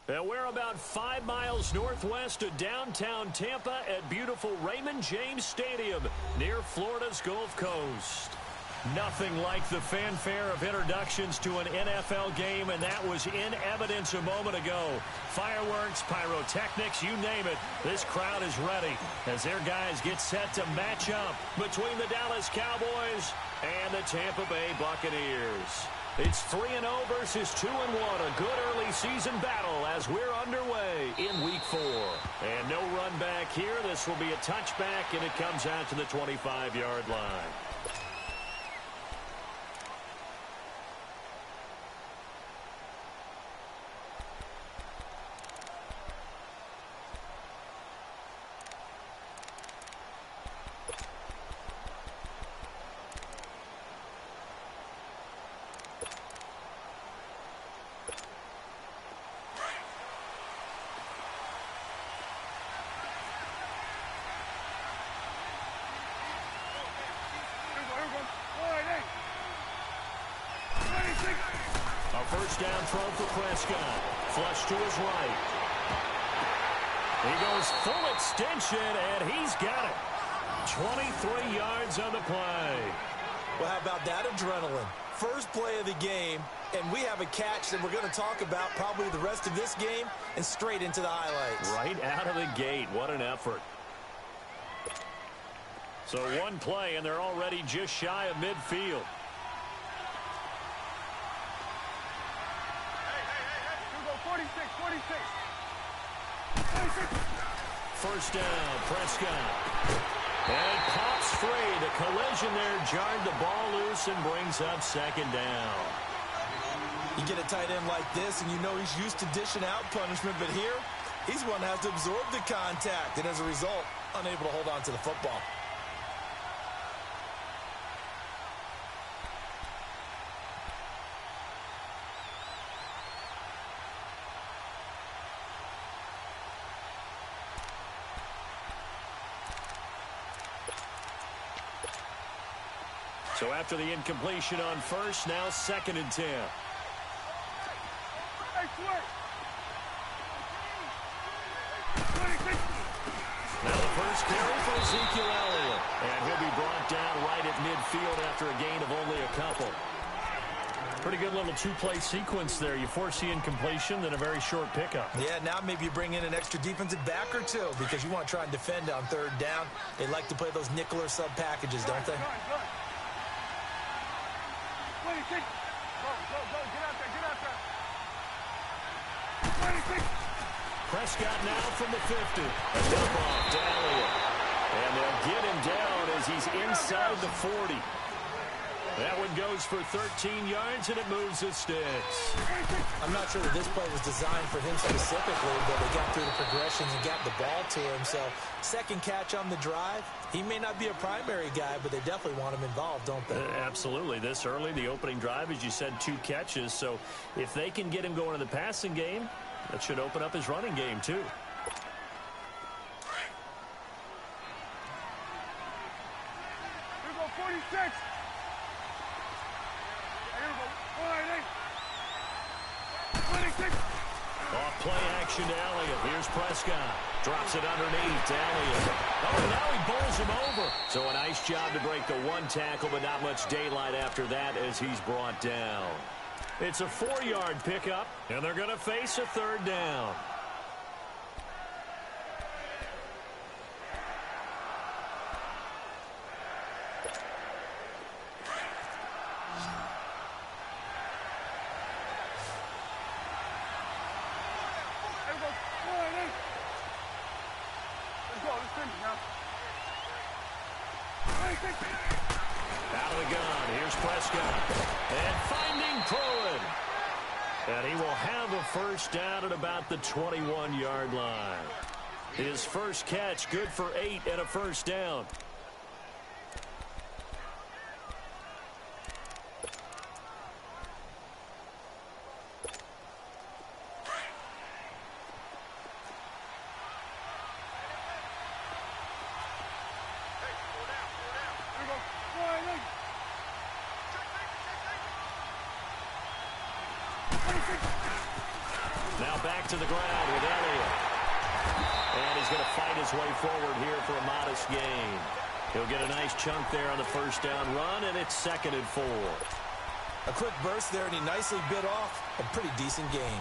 And we're about 5 miles northwest of downtown Tampa at beautiful Raymond James Stadium near Florida's Gulf Coast. Nothing like the fanfare of introductions to an NFL game, and that was in evidence a moment ago. Fireworks, pyrotechnics, you name it. This crowd is ready as their guys get set to match up between the Dallas Cowboys and the Tampa Bay Buccaneers. It's 3-0 versus 2-1, a good early season battle as we're underway in Week 4. And no run back here. This will be a touchback, and it comes out to the 25-yard line. First down throw for Prescott. Flush to his right. He goes full extension, and he's got it. 23 yards on the play. Well, how about that adrenaline? First play of the game, and we have a catch that we're going to talk about probably the rest of this game and straight into the highlights. Right out of the gate. What an effort. So one play, and they're already just shy of midfield. First down, Prescott. And pops free. The collision there jarred the ball loose and brings up second down. You get a tight end like this, and you know he's used to dishing out punishment, but here, he's one that has to absorb the contact, and as a result, unable to hold on to the football. So after the incompletion on first, now 2nd and 10. Now the first carry for Ezekiel Elliott. And he'll be brought down right at midfield after a gain of only a couple. Pretty good little two-play sequence there. You force the incompletion, then a very short pickup. Yeah, now maybe you bring in an extra defensive back or two because you want to try and defend on 3rd down. They like to play those nickel or sub packages, don't they? Prescott now from the 50. A dump off to Elliott. And they'll get him down as he's inside the 40. That one goes for 13 yards, and it moves the sticks. I'm not sure that this play was designed for him specifically, but they got through the progressions and got the ball to him. So, second catch on the drive. He may not be a primary guy, but they definitely want him involved, don't they? Absolutely. This early, the opening drive, as you said, 2 catches. So, if they can get him going in the passing game, that should open up his running game, too. Here we go, 46. Off play action to Elliott. Here's Prescott. Drops it underneath to Elliott. Oh, and now he bowls him over. So a nice job to break the 1 tackle, but not much daylight after that as he's brought down. It's a 4-yard pickup, and they're going to face a 3rd down. Out of the gun, here's Prescott. And finding Pruitt. And he will have a first down at about the 21-yard line. His first catch, good for 8 and a first down. Now back to the ground with Elliott. And he's going to fight his way forward here for a modest gain. He'll get a nice chunk there on the first down run, and it's 2nd and 4. A quick burst there, and he nicely bit off a pretty decent gain.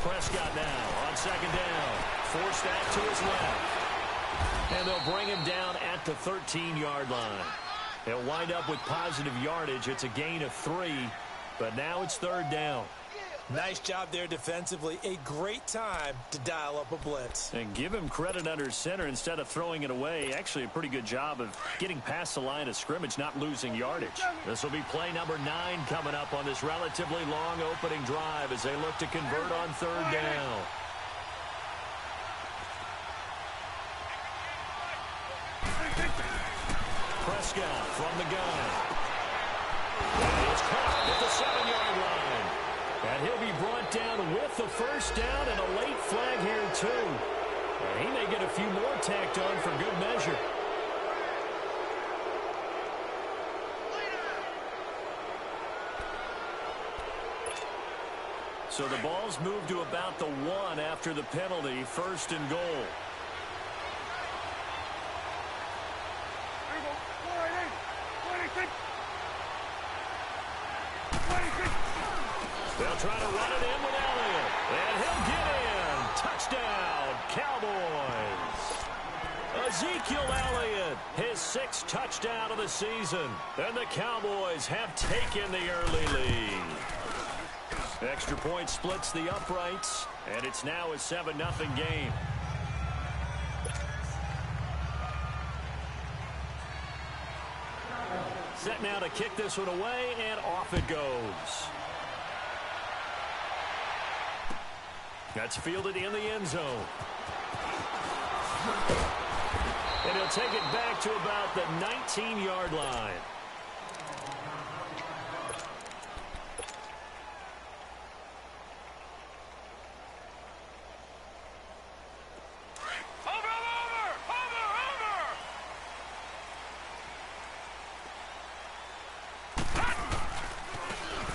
Prescott now on 2nd down. Forced that to his left. And they'll bring him down at the 13-yard line. They'll wind up with positive yardage. It's a gain of 3, but now it's 3rd down. Nice job there defensively. A great time to dial up a blitz. And give him credit under center instead of throwing it away. Actually, a pretty good job of getting past the line of scrimmage, not losing yardage. This will be play number 9 coming up on this relatively long opening drive as they look to convert on 3rd down. Prescott from the gun. It's caught at the 7-yard line. And he'll be brought down with the first down and a late flag here, too. And he may get a few more tacked on for good measure. So the ball's moved to about the 1 after the penalty, 1st and goal. They'll try to run it in with Elliott. And he'll get in. Touchdown, Cowboys. Ezekiel Elliott, his 6th touchdown of the season. And the Cowboys have taken the early lead. Extra point splits the uprights, and it's now a 7-0 game. Set now to kick this one away, and off it goes. That's fielded in the end zone. And he'll take it back to about the 19-yard line.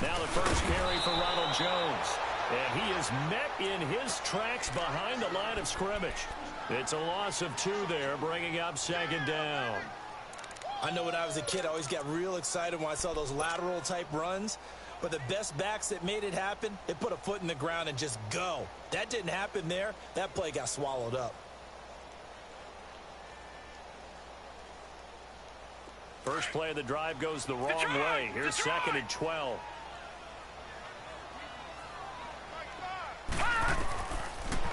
Now the first carry for Ronald Jones. And he is met in his tracks behind the line of scrimmage. It's a loss of 2 there, bringing up 2nd down. I know when I was a kid, I always got real excited when I saw those lateral-type runs. But the best backs that made it happen, they put a foot in the ground and just go. That didn't happen there. That play got swallowed up. First play of the drive goes the wrong way. Here's 2nd and 12.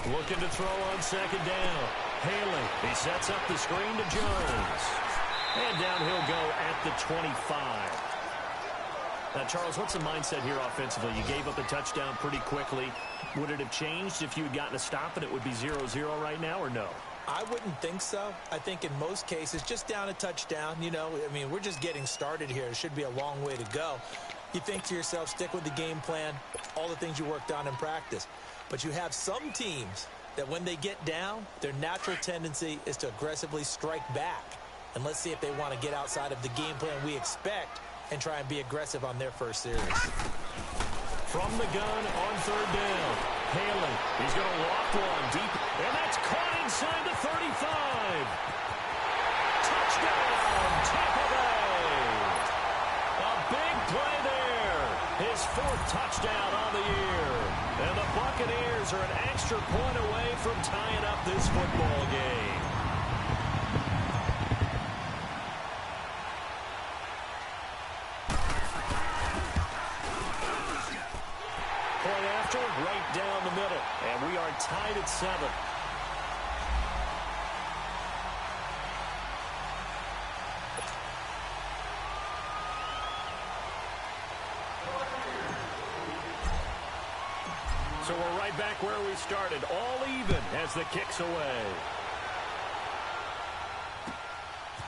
Looking to throw on 2nd down. Haley, he sets up the screen to Jones. And down he'll go at the 25. Now, Charles, what's the mindset here offensively? You gave up a touchdown pretty quickly. Would it have changed if you had gotten a stop and it would be 0-0 right now, or no? I wouldn't think so. I think in most cases, just down a touchdown, you know, I mean, we're just getting started here. It should be a long way to go. You think to yourself, stick with the game plan, all the things you worked on in practice. But you have some teams that when they get down, their natural tendency is to aggressively strike back. And let's see if they want to get outside of the game plan we expect and try and be aggressive on their first series. From the gun on 3rd down. Haley, he's going to loft one deep. And that's caught inside the 35. Touchdown, Tampa Bay. A big play there. His 4th touchdown on the year. And the Buccaneers are an extra point away from tying up this football game. Point after, right down the middle. And we are tied at 7. So we're right back where we started, all even as the kick's away.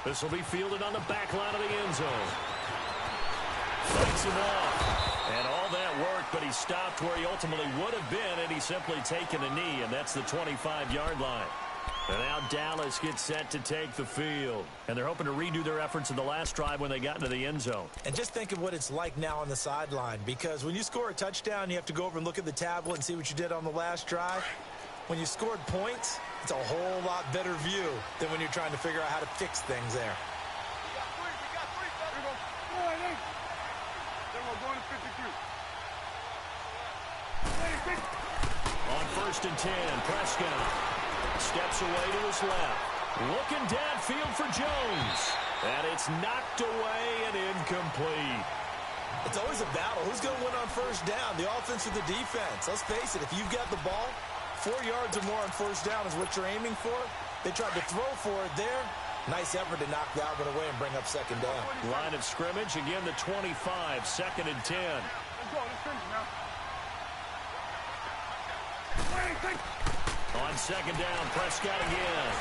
This will be fielded on the back line of the end zone. Fights him off. And all that worked, but he stopped where he ultimately would have been, and he's simply taken a knee, and that's the 25-yard line. And now Dallas gets set to take the field. And they're hoping to redo their efforts in the last drive when they got into the end zone. And just think of what it's like now on the sideline, because when you score a touchdown, you have to go over and look at the tablet and see what you did on the last drive. When you scored points, it's a whole lot better view than when you're trying to figure out how to fix things there. On 1st and 10, Prescott steps away to his left. Looking downfield for Jones. And it's knocked away and incomplete. It's always a battle. Who's going to win on 1st down, the offense or the defense? Let's face it, if you've got the ball, 4 yards or more on 1st down is what you're aiming for. They tried to throw for it there. Nice effort to knock that one away and bring up 2nd down. Line of scrimmage, again the 25, 2nd and 10. Let's go, let's finish now. On 2nd down, Prescott again.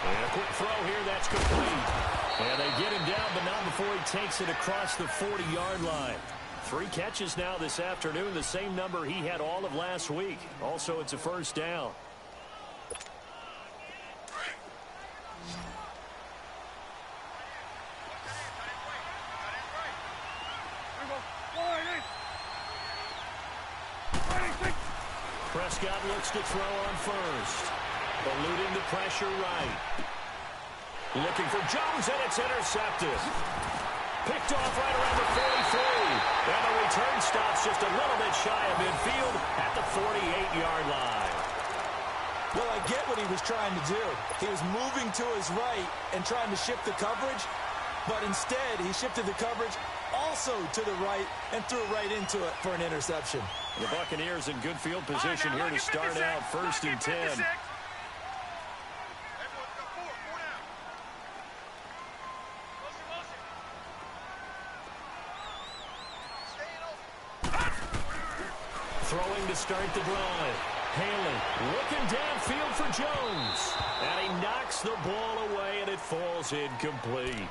And a quick throw here, that's complete. And they get him down, but not before he takes it across the 40-yard line. 3 catches now this afternoon, the same number he had all of last week. Also, it's a 1st down. Prescott looks to throw on 1st. Eluding the pressure right. Looking for Jones, and it's intercepted. Picked off right around the 43. And the return stops just a little bit shy of midfield at the 48-yard line. Well, I get what he was trying to do. He was moving to his right and trying to shift the coverage, but instead he shifted the coverage also to the right and threw right into it for an interception. The Buccaneers in good field position here to start out 1st and 10. Throwing to start the drive. Haley looking downfield for Jones. And he knocks the ball away, and it falls incomplete.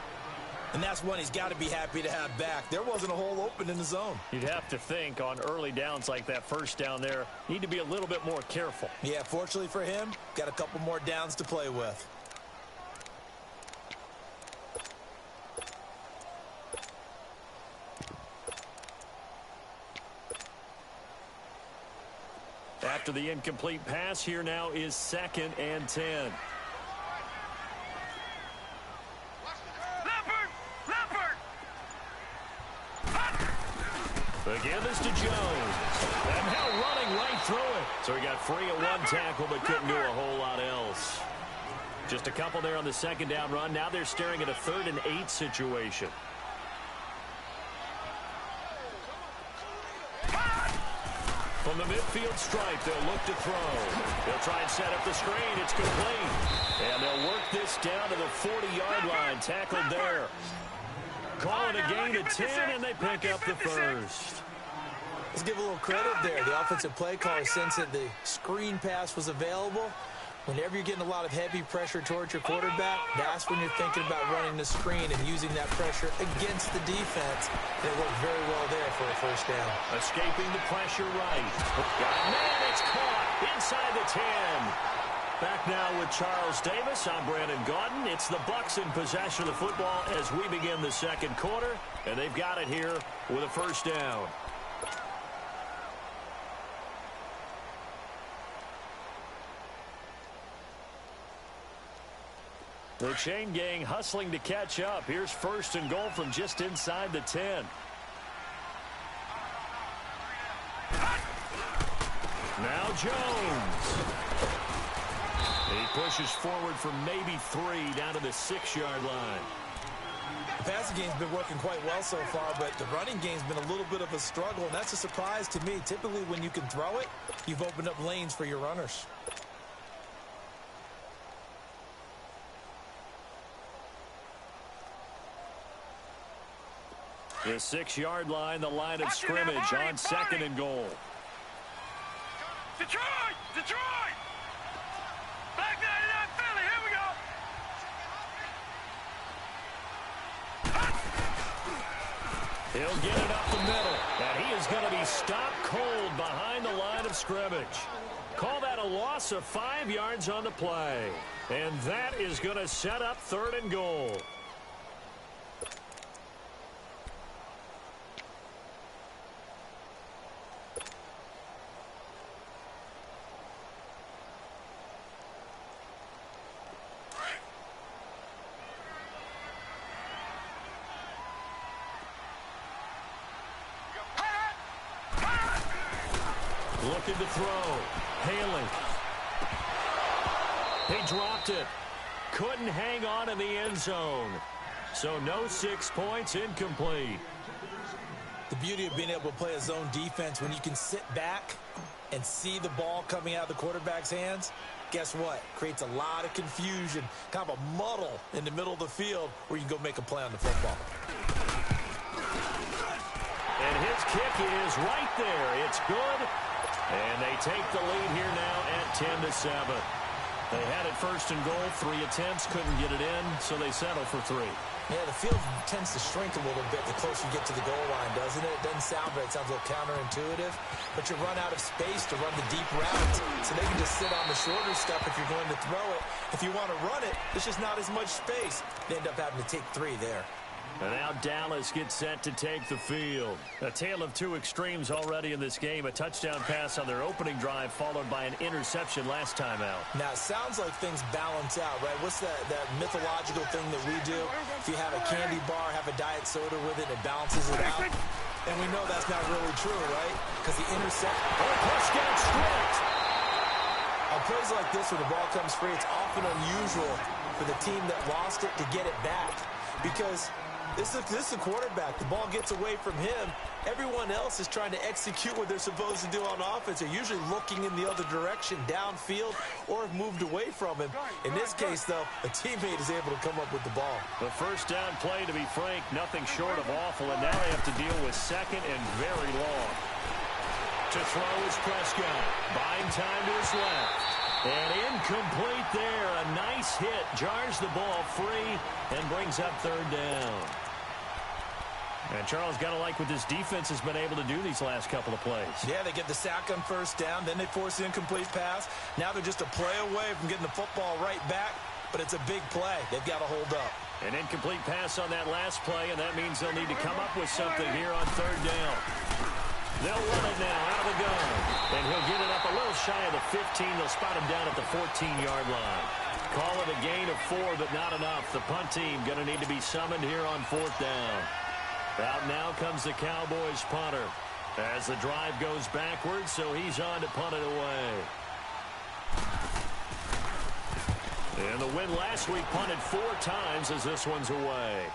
And that's one he's got to be happy to have back. There wasn't a hole open in the zone. You'd have to think on early downs like that 1st down there, need to be a little bit more careful. Yeah, fortunately for him, got a couple more downs to play with. After the incomplete pass, here now is 2nd and 10. Again, this to Jones. And now running right through it. So he got free at 1 tackle, but couldn't do a whole lot else. Just a couple there on the 2nd down run. Now they're staring at a 3rd and 8 situation. From the midfield stripe, they'll look to throw. They'll try and set up the screen. It's complete. And they'll work this down to the 40-yard line. Tackled there. Calling a gain of 10, and they pick up the 1st. Let's give a little credit there. The offensive play caller, since the screen pass was available, whenever you're getting a lot of heavy pressure towards your quarterback, that's when you're thinking about running the screen and using that pressure against the defense. And it worked very well there for a 1st down. Escaping the pressure right. Man, it's caught inside the 10. Back now with Charles Davis. I'm Brandon Gaudin. It's the Bucs in possession of the football as we begin the 2nd quarter. And they've got it here with a 1st down. The chain gang hustling to catch up. Here's 1st and goal from just inside the 10. Now Jones. He pushes forward for maybe 3 down to the 6-yard line. The passing game's been working quite well so far, but the running game's been a little bit of a struggle, and that's a surprise to me. Typically, when you can throw it, you've opened up lanes for your runners. The 6-yard line, the line of scrimmage on 2nd and goal. Detroit! Detroit! Back 99 Philly, here we go! He'll get it up the middle. And he is going to be stopped cold behind the line of scrimmage. Call that a loss of 5 yards on the play. And that is going to set up 3rd and goal. Looking to throw. Haley. He dropped it. Couldn't hang on in the end zone. So no 6 points, incomplete. The beauty of being able to play a zone defense when you can sit back and see the ball coming out of the quarterback's hands, guess what? Creates a lot of confusion, kind of a muddle in the middle of the field where you can go make a play on the football. And his kick is right there. It's good. And they take the lead here now at 10-7. They had it 1st and goal, 3 attempts, couldn't get it in, so they settle for 3. Yeah, the field tends to shrink a little bit the closer you get to the goal line, doesn't it? It doesn't sound right. It sounds a little counterintuitive. But you run out of space to run the deep routes, so they can just sit on the shorter stuff if you're going to throw it. If you want to run it, there's just not as much space. They end up having to take 3 there. And now Dallas gets set to take the field. A tale of 2 extremes already in this game. A touchdown pass on their opening drive, followed by an interception last time out. Now, it sounds like things balance out, right? What's that mythological thing that we do? If you have a candy bar, have a diet soda with it, it balances it out. And we know that's not really true, right? Because the Prescott stripped. On plays like this where the ball comes free, it's often unusual for the team that lost it to get it back. Because this is a quarterback. The ball gets away from him. Everyone else is trying to execute what they're supposed to do on offense. They're usually looking in the other direction, downfield, or have moved away from him. In this case, though, a teammate is able to come up with the ball. The first down play, to be frank, nothing short of awful. And now they have to deal with 2nd and very long. To throw is Prescott. Buying time to his left. And incomplete there. A nice hit. Jars the ball free and brings up 3rd down. And Charles, got to like what this defense has been able to do these last couple of plays. Yeah, they get the sack on 1st down. Then they force the incomplete pass. Now they're just a play away from getting the football right back. But it's a big play. They've got to hold up. An incomplete pass on that last play, and that means they'll need to come up with something here on 3rd down. They'll run it now out of the gun. And he'll get it up a little shy of the 15. They'll spot him down at the 14-yard line. Call it a gain of 4, but not enough. The punt team going to need to be summoned here on 4th down. Out now comes the Cowboys punter as the drive goes backwards, so he's on to punt it away. And the win last week punted 4 times as this one's away.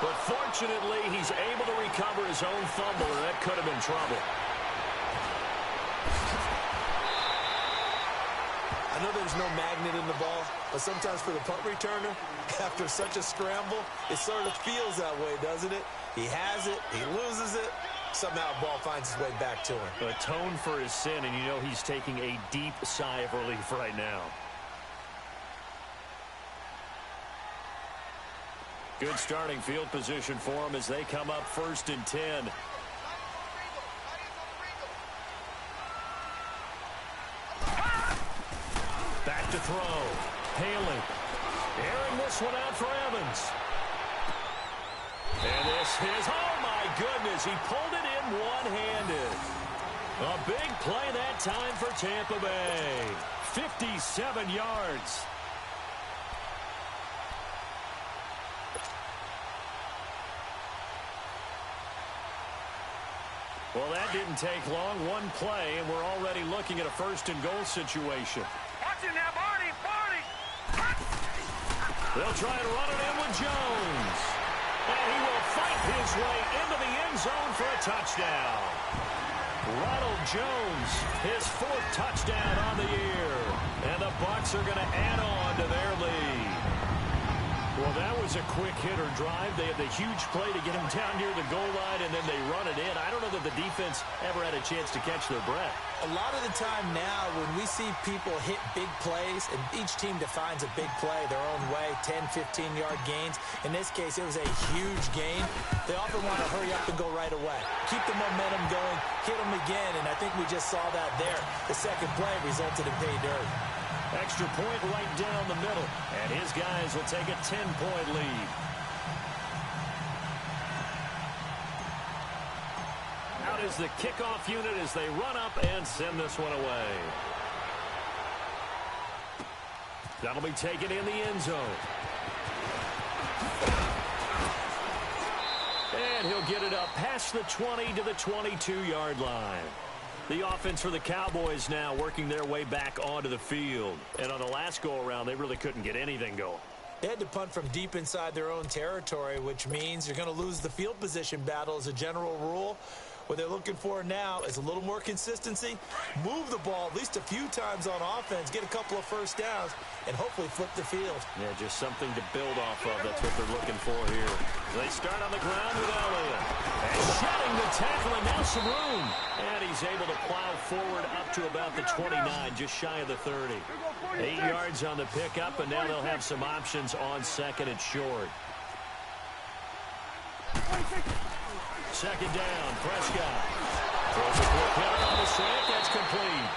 But fortunately, he's able to recover his own fumble, or that could have been trouble. I know there's no magnet in the ball, but sometimes for the punt returner, after such a scramble, it sort of feels that way, doesn't it? He has it, he loses it, somehow the ball finds its way back to him. Atone for his sin, and you know he's taking a deep sigh of relief right now. Good starting field position for him as they come up 1st and 10. Back to throw. Haley. Airing this one out for Evans. And this is, oh my goodness, he pulled it in one-handed. A big play that time for Tampa Bay. 57 yards. Well, that didn't take long. One play, and we're already looking at a 1st and goal situation. Watch it now, Barney! They'll try and run it in with Jones. And he will fight his way into the end zone for a touchdown. Ronald Jones, his 4th touchdown on the year. And the Bucs are going to add on to their lead. Well, that was a quick hitter drive. They had the huge play to get him down near the goal line, and then they run it in. I don't know that the defense ever had a chance to catch their breath. A lot of the time now when we see people hit big plays, and each team defines a big play their own way, 10, 15-yard gains. In this case, it was a huge gain. They often want to hurry up and go right away. Keep the momentum going, hit them again, and I think we just saw that there. The second play resulted in pay dirt. Extra point right down the middle, and his guys will take a 10-point lead. Out is the kickoff unit as they run up and send this one away. That'll be taken in the end zone. And he'll get it up past the 20 to the 22-yard line. The offense for the Cowboys now working their way back onto the field. And on the last go-around, they really couldn't get anything going. They had to punt from deep inside their own territory, which means you're going to lose the field position battle as a general rule. What they're looking for now is a little more consistency, move the ball at least a few times on offense, get a couple of first downs, and hopefully flip the field. Yeah, just something to build off of. That's what they're looking for here. They start on the ground with Elliott. And shedding the tackle, and now some room. And he's able to plow forward up to about the 29, just shy of the 30. 8 yards on the pickup, and now they'll have some options on second and short. Second down, Prescott. Throws a quick hitter on the slant. That's complete.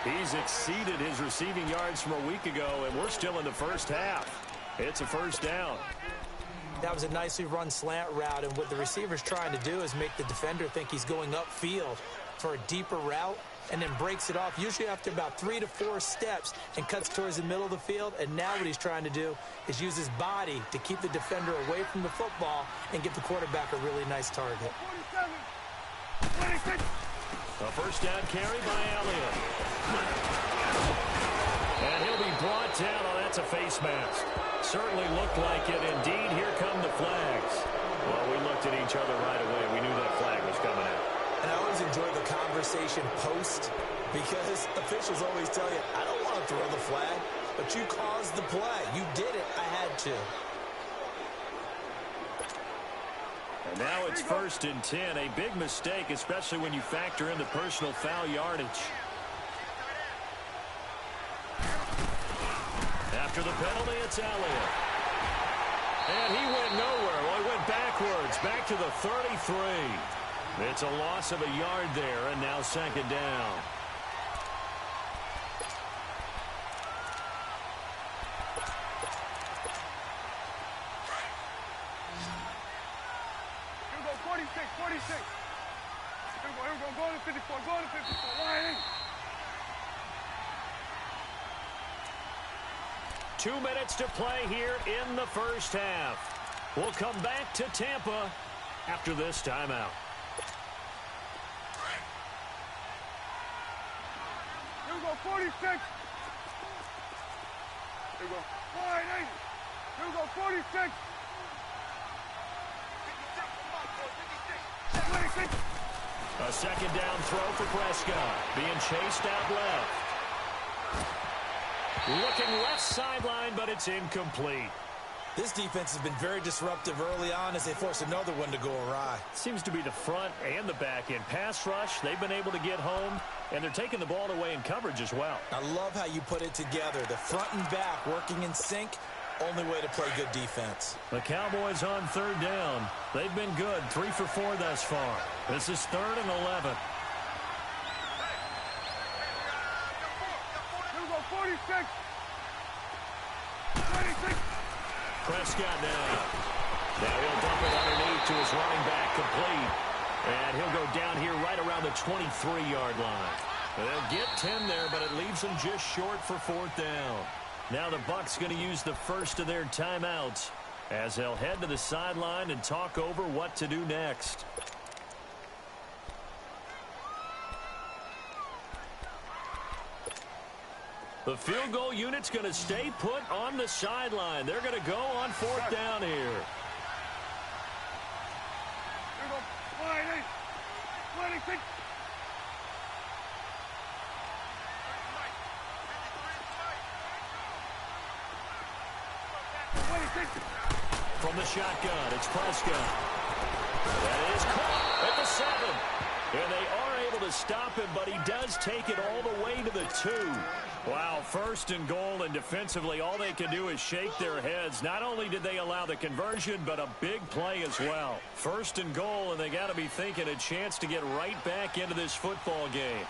He's exceeded his receiving yards from a week ago, and we're still in the first half. It's a first down. That was a nicely run slant route, and what the receiver's trying to do is make the defender think he's going upfield for a deeper route, and then breaks it off, usually after about 3 to 4 steps, and cuts towards the middle of the field. And now what he's trying to do is use his body to keep the defender away from the football and give the quarterback a really nice target. A first down carry by Elliott. And he'll be brought down. Oh, that's a face mask. Certainly looked like it. Indeed, here come the flags. Well, we looked at each other right away. We knew that flag was coming out. And I always enjoy the conversation post, because officials always tell you, I don't want to throw the flag, but you caused the play. You did it. I had to. And now it's 1st and 10. A big mistake, especially when you factor in the personal foul yardage. After the penalty, it's Elliott. And he went nowhere. Well, he went backwards, back to the 33. It's a loss of a yard there, and now second down. Here we go, 46, 46. Here we go, go to 54, go to 54. Line in. 2 minutes to play here in the first half. We'll come back to Tampa after this timeout. Here we go, 46. Here we go, line in. Here we go, 46. 26. A second down throw for Prescott. Being chased out left. Looking left sideline, but it's incomplete. This defense has been very disruptive early on as they force another one to go awry. Seems to be the front and the back end. Pass rush, they've been able to get home, and they're taking the ball away in coverage as well. I love how you put it together. The front and back working in sync. Only way to play good defense. The Cowboys on third down. They've been good, 3 for 4 thus far. This is 3rd and 11. Here we go, 46. 26. Prescott now. Now he'll dump it underneath to his running back, complete. And he'll go down here right around the 23-yard line. They'll get 10 there, but it leaves them just short for 4th down. Now the Bucs going to use the first of their timeouts as they'll head to the sideline and talk over what to do next. The field goal unit's going to stay put on the sideline. They're going to go on 4th down here. Here we go, line in. 26. 26. from the shotgun. It's Prescott. That is caught at the 7. And they are able to stop him, but he does take it all the way to the 2. Wow, 1st and goal, and defensively all they can do is shake their heads. Not only did they allow the conversion, but a big play as well. 1st and goal, and they got to be thinking a chance to get right back into this football game.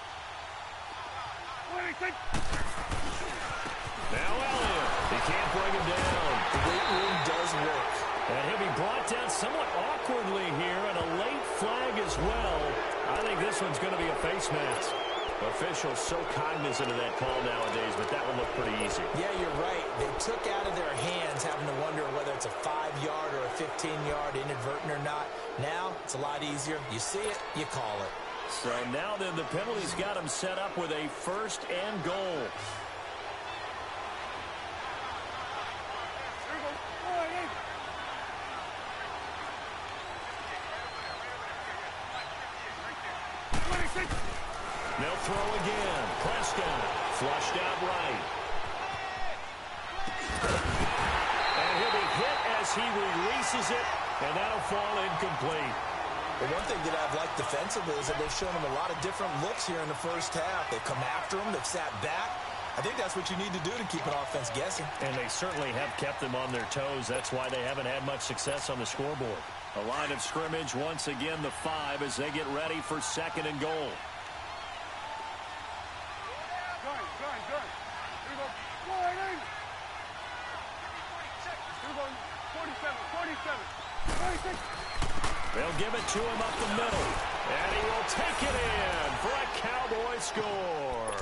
Now Elliott. He can't bring him down. The weight room does work. And he'll be brought down somewhat awkwardly here, and a late flag as well. I think this one's going to be a face mask. Officials so cognizant of that call nowadays, but that one looked pretty easy. Yeah, you're right. They took out of their hands having to wonder whether it's a 5-yard or a 15-yard inadvertent or not. Now, it's a lot easier. You see it, you call it. So now then the penalty's got him set up with a 1st and goal. They'll throw again. Prescott flushed out right. And he'll be hit as he releases it, and that'll fall incomplete. Well, one thing that I've liked defensively is that they've shown him a lot of different looks here in the first half. They've come after him. They've sat back. I think that's what you need to do to keep an offense guessing. And they certainly have kept them on their toes. That's why they haven't had much success on the scoreboard. A line of scrimmage, once again the 5 as they get ready for 2nd and goal. They'll give it to him up the middle. And he will take it in for a Cowboy score.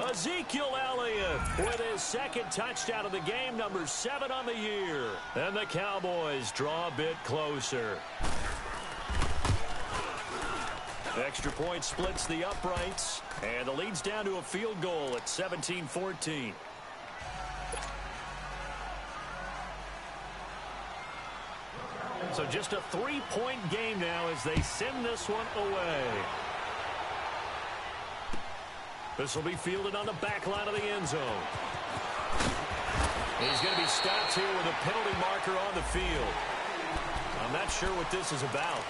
Ezekiel Elliott with his 2nd touchdown of the game, number 7 on the year. And the Cowboys draw a bit closer. The extra point splits the uprights, and the lead's down to a field goal at 17-14. So just a 3-point game now as they send this one away. This will be fielded on the back line of the end zone. He's going to be stopped here with a penalty marker on the field. I'm not sure what this is about.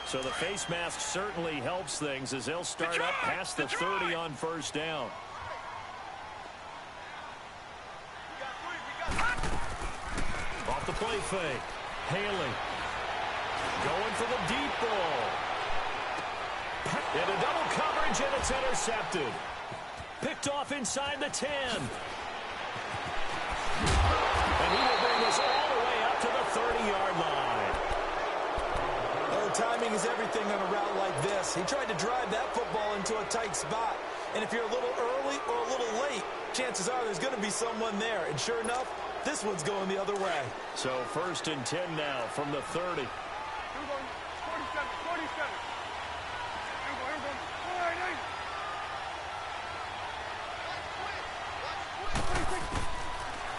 So the face mask certainly helps things as they'll start up past the 30 on 1st down. Off the play fake. Haley. Going for the deep ball. Into double coverage, and it's intercepted. Picked off inside the 10. And he will bring this all the way up to the 30-yard line. Well, timing is everything on a route like this. He tried to drive that football into a tight spot. And if you're a little early or a little late, chances are there's going to be someone there. And sure enough, this one's going the other way. So 1st and 10 now from the 30.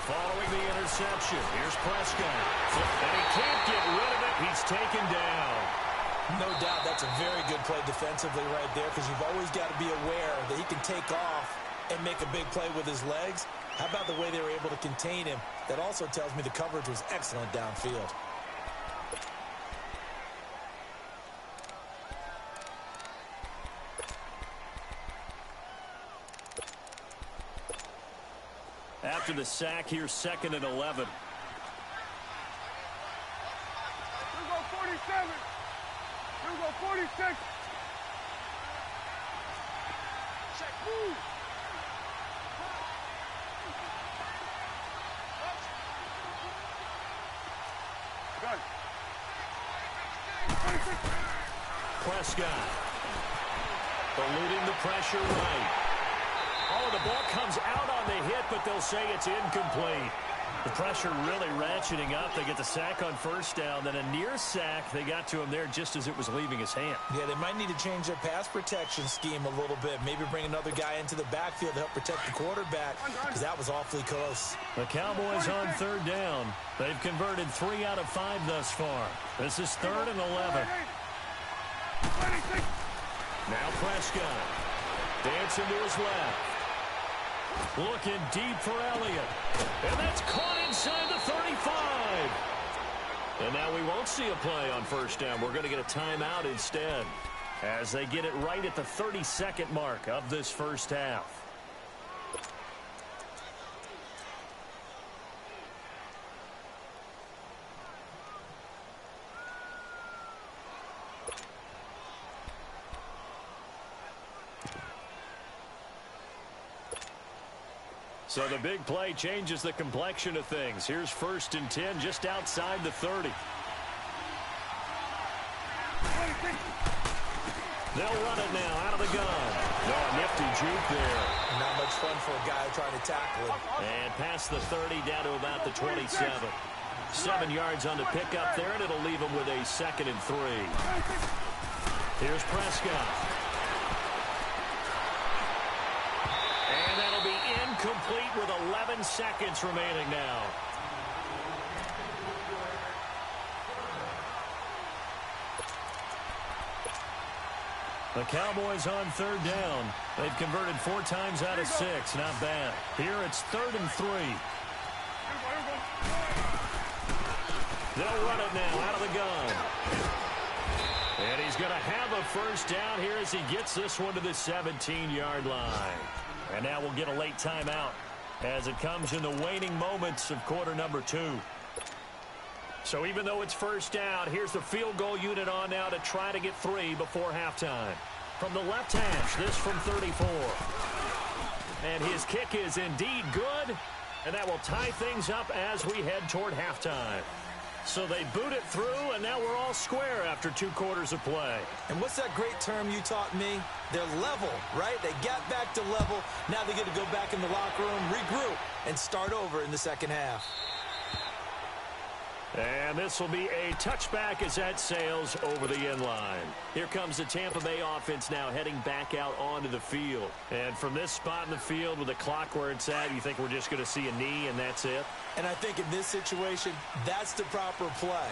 Following the interception, here's Prescott. And he can't get rid of it. He's taken down. No doubt that's a very good play defensively right there, because you've always got to be aware that he can take off and make a big play with his legs. How about the way they were able to contain him? That also tells me the coverage was excellent downfield. After the sack, here's 2nd and 11. Here we go, 47. Here we go, 46. Check. Move. Gun. Prescott. Eluding the pressure right. Oh, the ball comes out on the hit, but they'll say it's incomplete. The pressure really ratcheting up. They get the sack on 1st down, then a near sack. They got to him there just as it was leaving his hand. Yeah, they might need to change their pass protection scheme a little bit. Maybe bring another guy into the backfield to help protect the quarterback, because that was awfully close. The Cowboys on 3rd down. They've converted 3 out of 5 thus far. This is 3rd and 11. Now Prescott. Dancing to his left. Looking deep for Elliott. And that's caught inside the 35. And now we won't see a play on first down. We're going to get a timeout instead, as they get it right at the 32nd mark of this first half. So the big play changes the complexion of things. Here's 1st and 10 just outside the 30. They'll run it now out of the gun. No, nifty juke there. Not much fun for a guy trying to tackle him. And past the 30 down to about the 27. 7 yards on the pickup there, and it'll leave him with a 2nd and 3. Here's Prescott. And that'll be incomplete with 11 seconds remaining now. The Cowboys on 3rd down. They've converted 4 times out of 6. Not bad. Here it's 3rd and 3. They'll run it now out of the gun. And he's going to have a first down here as he gets this one to the 17-yard line. And now we'll get a late timeout as it comes in the waning moments of quarter number 2. So even though it's first down, here's the field goal unit on now to try to get 3 before halftime. From the left hash, this from 34. And his kick is indeed good, and that will tie things up as we head toward halftime. So they boot it through, and now we're all square after 2 quarters of play. And what's that great term you taught me? They're level, right? They got back to level. Now they get to go back in the locker room, regroup, and start over in the second half. And this will be a touchback as that sails over the end line. Here comes the Tampa Bay offense now heading back out onto the field. And from this spot in the field with the clock where it's at, you think we're just going to see a knee and that's it? And I think in this situation, that's the proper play.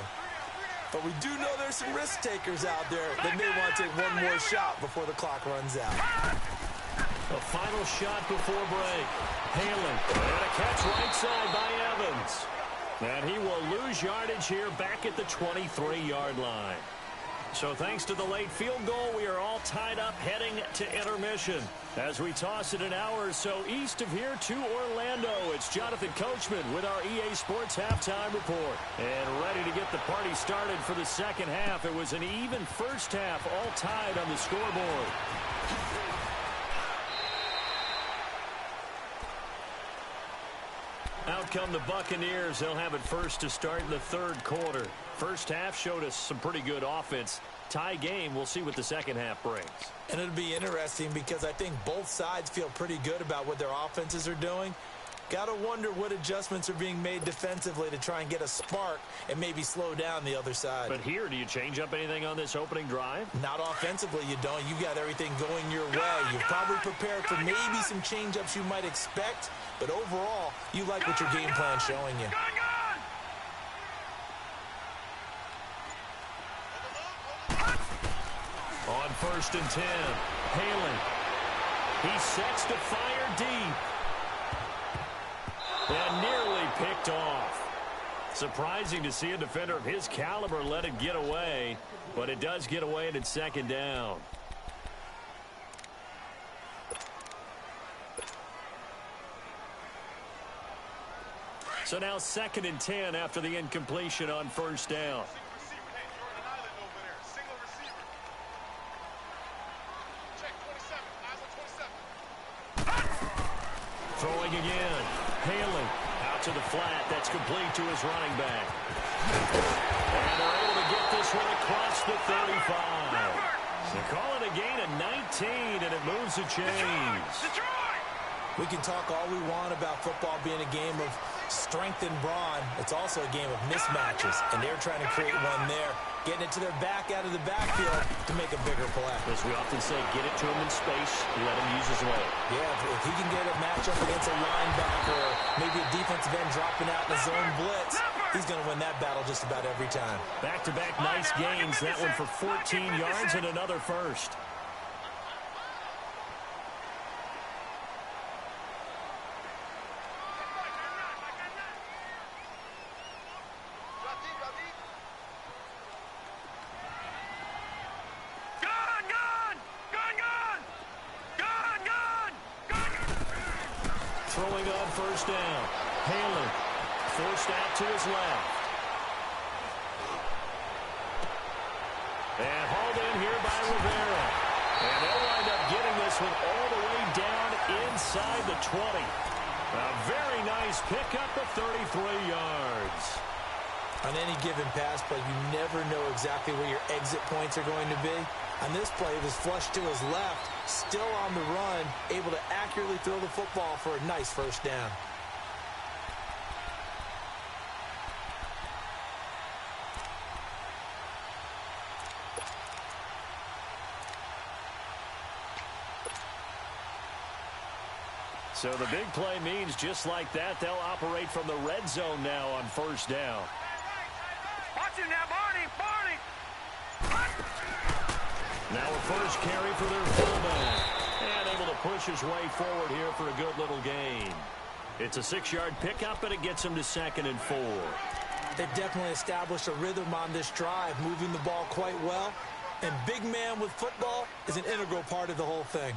But we do know there's some risk takers out there that may want to take one more shot before the clock runs out. A final shot before break. Haley, and a catch right side by Evans. And he will lose yardage here back at the 23-yard line. So thanks to the late field goal, we are all tied up heading to intermission. As we toss it an hour or so east of here to Orlando, it's Jonathan Coachman with our EA Sports Halftime Report. And ready to get the party started for the second half. It was an even first half, all tied on the scoreboard. Out come the Buccaneers. They'll have it first to start in the 3rd quarter. First half showed us some pretty good offense. Tie game. We'll see what the second half brings. And it'll be interesting because I think both sides feel pretty good about what their offenses are doing. Got to wonder what adjustments are being made defensively to try and get a spark and maybe slow down the other side. But here, do you change up anything on this opening drive? Not offensively, you don't. You got everything going your way. You've probably prepared for maybe some change-ups you might expect, but overall, you like what your game plan's showing you. On 1st and 10, Haley. He sets to fire deep. And nearly picked off. Surprising to see a defender of his caliber let it get away, but it does get away and it's 2nd down. So now 2nd and 10 after the incompletion on 1st down. Throwing again. Haley out to the flat. That's complete to his running back. And they're able to get this one across the 35. They call it a gain of 19, and it moves the chains. We can talk all we want about football being a game of strength and brawn. It's also a game of mismatches, and they're trying to create one there, getting it to their back out of the backfield to make a bigger play. As we often say, get it to him in space, let him use his leg. Yeah, if he can get a matchup against a linebacker or maybe a defensive end dropping out in a zone blitz, he's going to win that battle just about every time. Back-to-back nice gains. That one for 14 yards and another first. throwing on first down. Halen forced out to his left. And hauled in here by Rivera. And they'll wind up getting this one all the way down inside the 20. A very nice pickup of 33 yards. On any given pass play, you never know exactly where your exit points are going to be. On this play, it was flushed to his left, still on the run, able to accurately throw the football for a nice first down. So the big play means just like that, they'll operate from the red zone now on first down. Watch it now, Barney! Now a first carry for their fullback. And able to push his way forward here for a good little gain. It's a 6-yard pickup, and it gets him to 2nd and 4. They've definitely established a rhythm on this drive, moving the ball quite well. And big man with football is an integral part of the whole thing.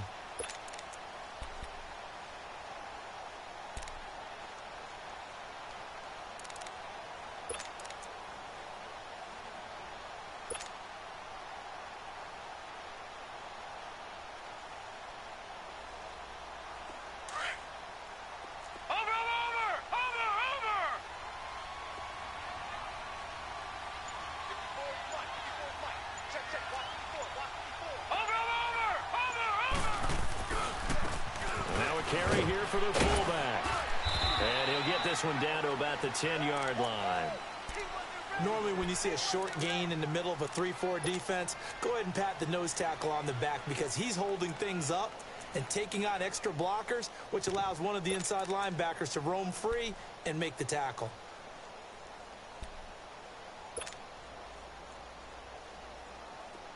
Carry here for the fullback. And he'll get this one down to about the 10-yard line. Normally when you see a short gain in the middle of a 3-4 defense, go ahead and pat the nose tackle on the back because he's holding things up and taking on extra blockers, which allows one of the inside linebackers to roam free and make the tackle.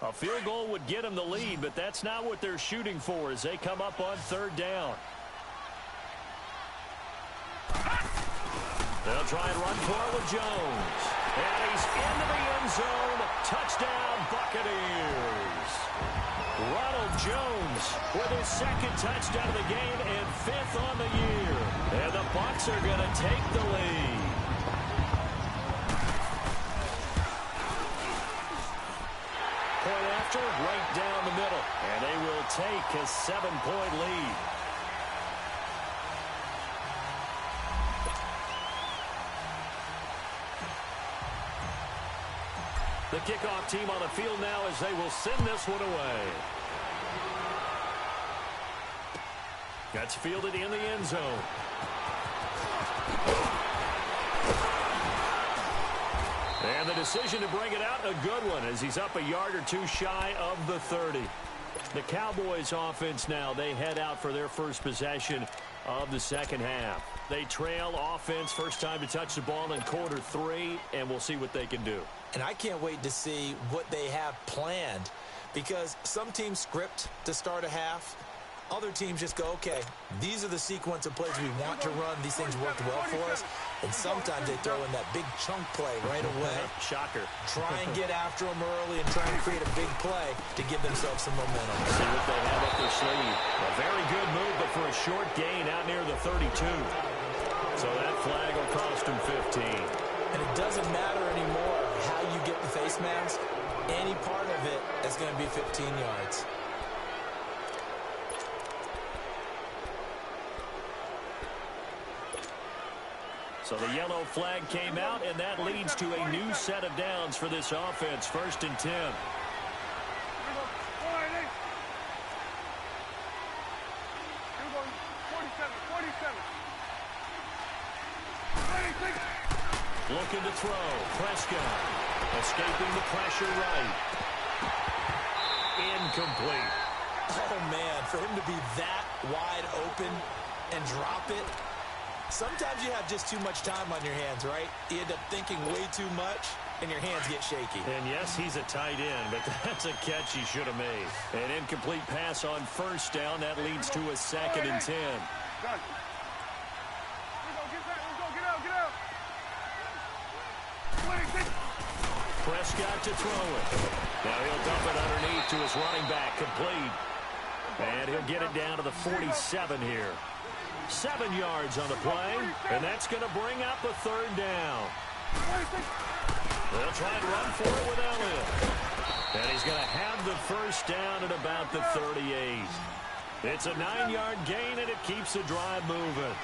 A field goal would get them the lead, but that's not what they're shooting for as they come up on 3rd down. They'll try and run for it with Jones. And he's into the end zone. Touchdown, Buccaneers. Ronald Jones with his 2nd touchdown of the game and 5th on the year. And the Bucs are going to take the lead. Point after, right down the middle. And they will take a 7-point lead. The kickoff team on the field now as they will send this one away. That's fielded in the end zone. And the decision to bring it out, a good one, as he's up a yard or two shy of the 30. The Cowboys offense now, they head out for their first possession of the second half. They trail offense, first time to touch the ball in quarter 3, and we'll see what they can do. And I can't wait to see what they have planned because some teams script to start a half. Other teams just go, okay, these are the sequence of plays we want to run. These things worked well for us. And sometimes they throw in that big chunk play right away. Shocker. Try and get after them early and try and create a big play to give themselves some momentum. See what they have up their sleeve. A very good move, but for a short gain out near the 32. So that flag will cost him 15. And it doesn't matter anymore how you get the face mask. Any part of it is going to be 15 yards. So the yellow flag came out, and that leads to a new set of downs for this offense. 1st and 10. Looking to throw. Prescott escaping the pressure right. Incomplete. Oh, man, for him to be that wide open and drop it. Sometimes you have just too much time on your hands, right? You end up thinking way too much, and your hands get shaky. And yes, he's a tight end, but that's a catch he should have made. An incomplete pass on first down. That leads to a 2nd and 10. Prescott to throw it. Now he'll dump it underneath to his running back, complete. And he'll get it down to the 47 here. 7 yards on the play, and that's going to bring up a third down. They'll try and run for it with Elliott. And he's going to have the first down at about the 38. It's a 9-yard gain, and it keeps the drive moving.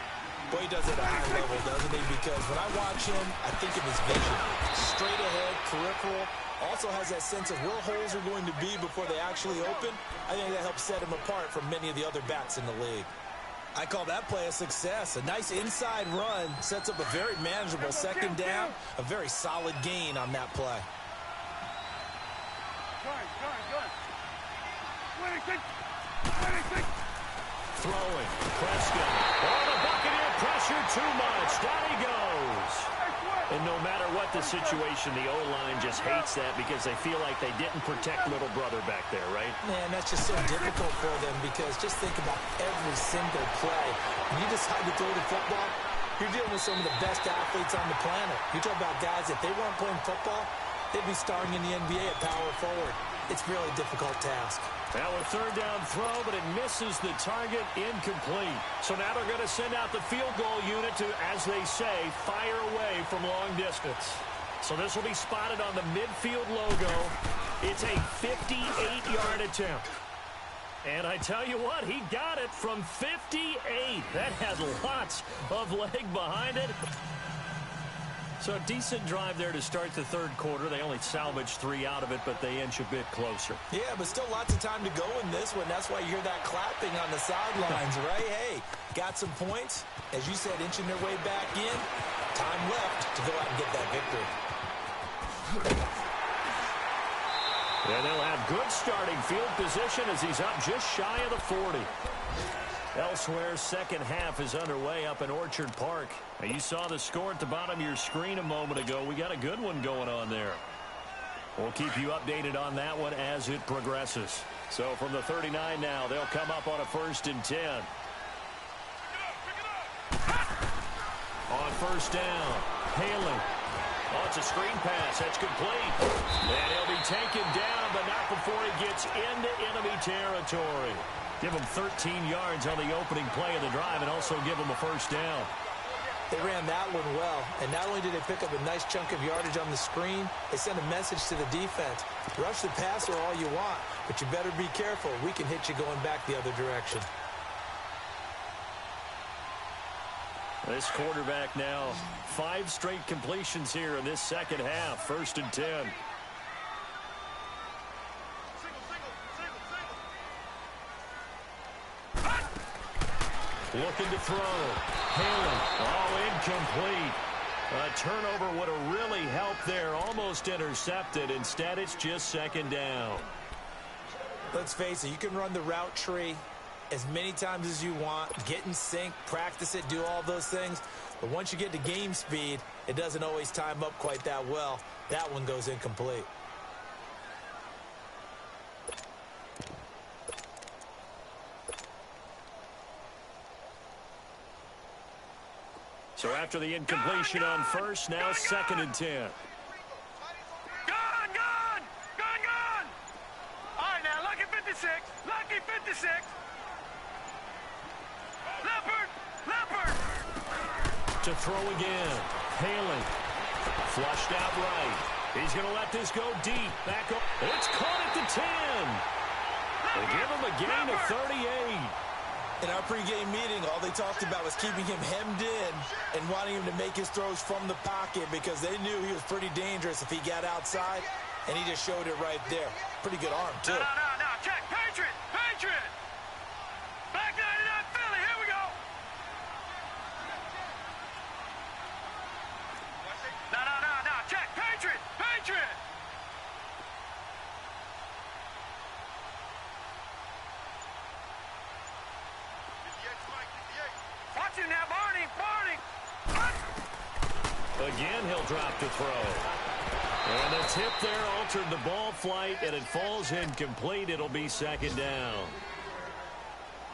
Boy, he does it at a high level, doesn't he? Because when I watch him, I think of his vision. Straight ahead, peripheral. Also has that sense of where holes are going to be before they actually open. I think that helps set him apart from many of the other backs in the league. I call that play a success. A nice inside run sets up a very manageable second down. A very solid gain on that play. Throwing. Prescott. Oh, the Buccaneer pressure too much. Down he goes. And no matter what the situation, the O-line just hates that because they feel like they didn't protect little brother back there, right? Man, that's just so difficult for them because just think about every single play. When you decide to throw the football, you're dealing with some of the best athletes on the planet. You talk about guys, if they weren't playing football, they'd be starring in the NBA at power forward. It's really a difficult task. Now a third down throw, but it misses the target, incomplete. So now they're going to send out the field goal unit to, as they say, fire away from long distance. So this will be spotted on the midfield logo. It's a 58-yard attempt. And I tell you what, he got it from 58. That had lots of leg behind it. So a decent drive there to start the third quarter. They only salvaged 3 out of it, but they inch a bit closer. Yeah, but still lots of time to go in this one. That's why you hear that clapping on the sidelines, right? Hey, got some points. As you said, inching their way back in. Time left to go out and get that victory. And they'll have good starting field position as he's up just shy of the 40. Elsewhere, second half is underway up in Orchard Park. Now, you saw the score at the bottom of your screen a moment ago. We got a good one going on there. We'll keep you updated on that one as it progresses. So from the 39 now, they'll come up on a 1st and 10. On first down, Haley. Oh, it's a screen pass. That's complete. And he'll be taken down, but not before he gets into enemy territory. Give him 13 yards on the opening play of the drive and also give him a first down. They ran that one well, and not only did they pick up a nice chunk of yardage on the screen, they sent a message to the defense. Rush the passer all you want, but you better be careful. We can hit you going back the other direction. This quarterback now, 5 straight completions here in this second half. 1st and 10. Looking to throw. Haley. Oh, incomplete. A turnover would have really helped there. Almost intercepted. Instead, it's just 2nd down. Let's face it, you can run the route tree as many times as you want, get in sync, practice it, do all those things. But once you get to game speed, it doesn't always time up quite that well. That one goes incomplete. So after the incompletion on first, now 2nd and 10. Gone! All right, now, lucky 56. Lucky 56. Leopard! To throw again. Haley. Flushed out right. He's going to let this go deep. Back up. It's caught at the 10. They give him a gain of 38. In our pregame meeting, all they talked about was keeping him hemmed in and wanting him to make his throws from the pocket because they knew he was pretty dangerous if he got outside, and he just showed it right there. Pretty good arm, too. No. Check. Patriot. Back 99 Philly. Here we go. No. Check. Patriot. Watch him now, Barney. Again, he'll drop to throw. And the tip there altered the ball flight, and it falls incomplete. It'll be 2nd down.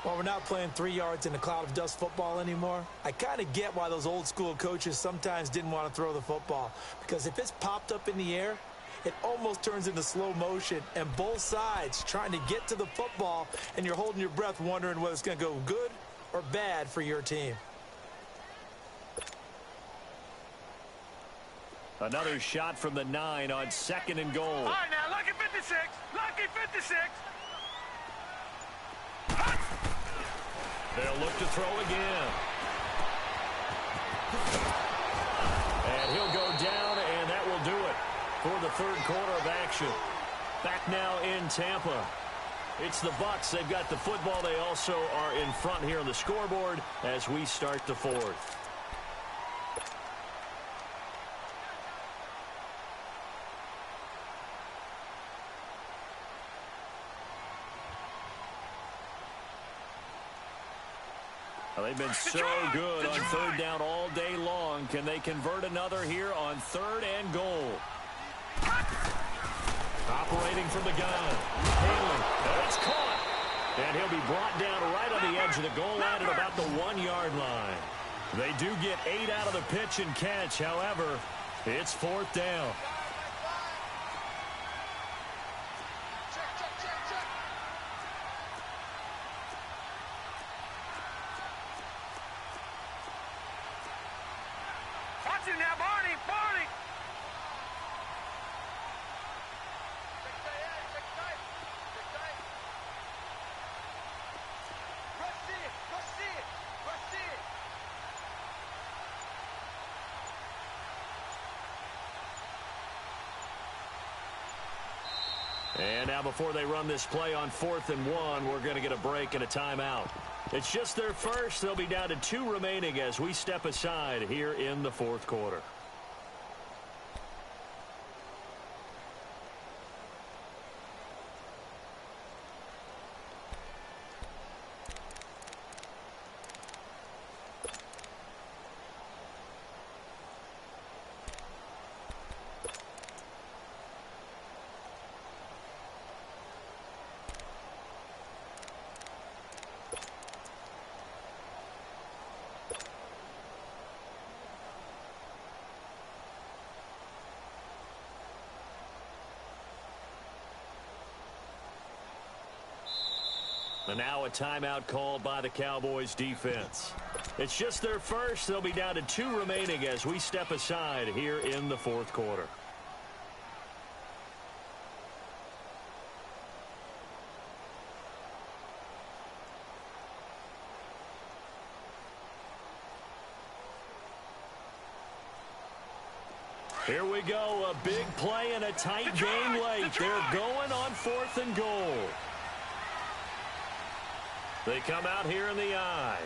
Well, we're not playing 3 yards in a cloud of dust football anymore. I kind of get why those old school coaches sometimes didn't want to throw the football. Because if it's popped up in the air, it almost turns into slow motion. And both sides trying to get to the football, and you're holding your breath wondering whether it's going to go good or bad for your team. Another shot from the 9 on 2nd and goal. All right, now, lucky 56. Lucky 56. They'll look to throw again. And he'll go down, and that will do it for the third quarter of action. Back now in Tampa. It's the Bucs. They've got the football. They also are in front here on the scoreboard as we start the fourth. Well, they've been so good on third down all day long. Can they convert another here on 3rd and goal? Operating from the gun. Haley. That's caught. And he'll be brought down right on the edge of the goal line at about the 1-yard line. They do get 8 out of the pitch and catch. However, it's 4th down. Watch it now, Barney. Barney. And now before they run this play on 4th and 1, we're going to get a break and a timeout. It's just their first. They'll be down to 2 remaining as we step aside here in the 4th quarter. And now a timeout called by the Cowboys defense. It's just their first. They'll be down to 2 remaining as we step aside here in the 4th quarter. Here we go. A big play and a tight game late. They're going on 4th and goal. They come out here in the eye.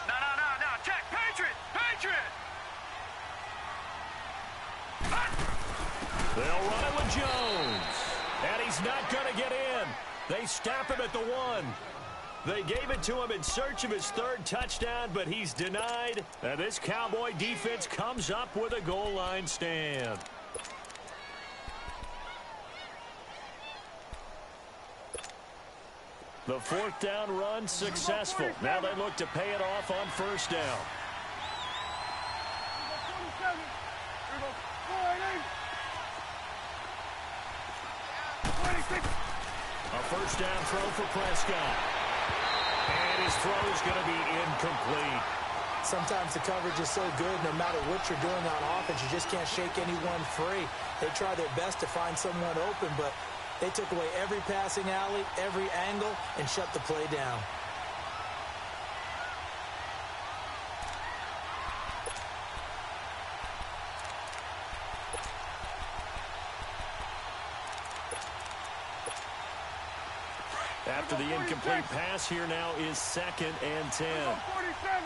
No. Check. Patriot. They'll run it with Jones. And he's not going to get in. They stop him at the 1. They gave it to him in search of his 3rd touchdown, but he's denied. And this Cowboy defense comes up with a goal line stand. The 4th down run successful. Now they look to pay it off on 1st down. A 1st down throw for Prescott. And his throw is going to be incomplete. Sometimes the coverage is so good, no matter what you're doing on offense, you just can't shake anyone free. They try their best to find someone open, but they took away every passing alley, every angle, and shut the play down. After the incomplete pass, here now is 2nd and 10. 47.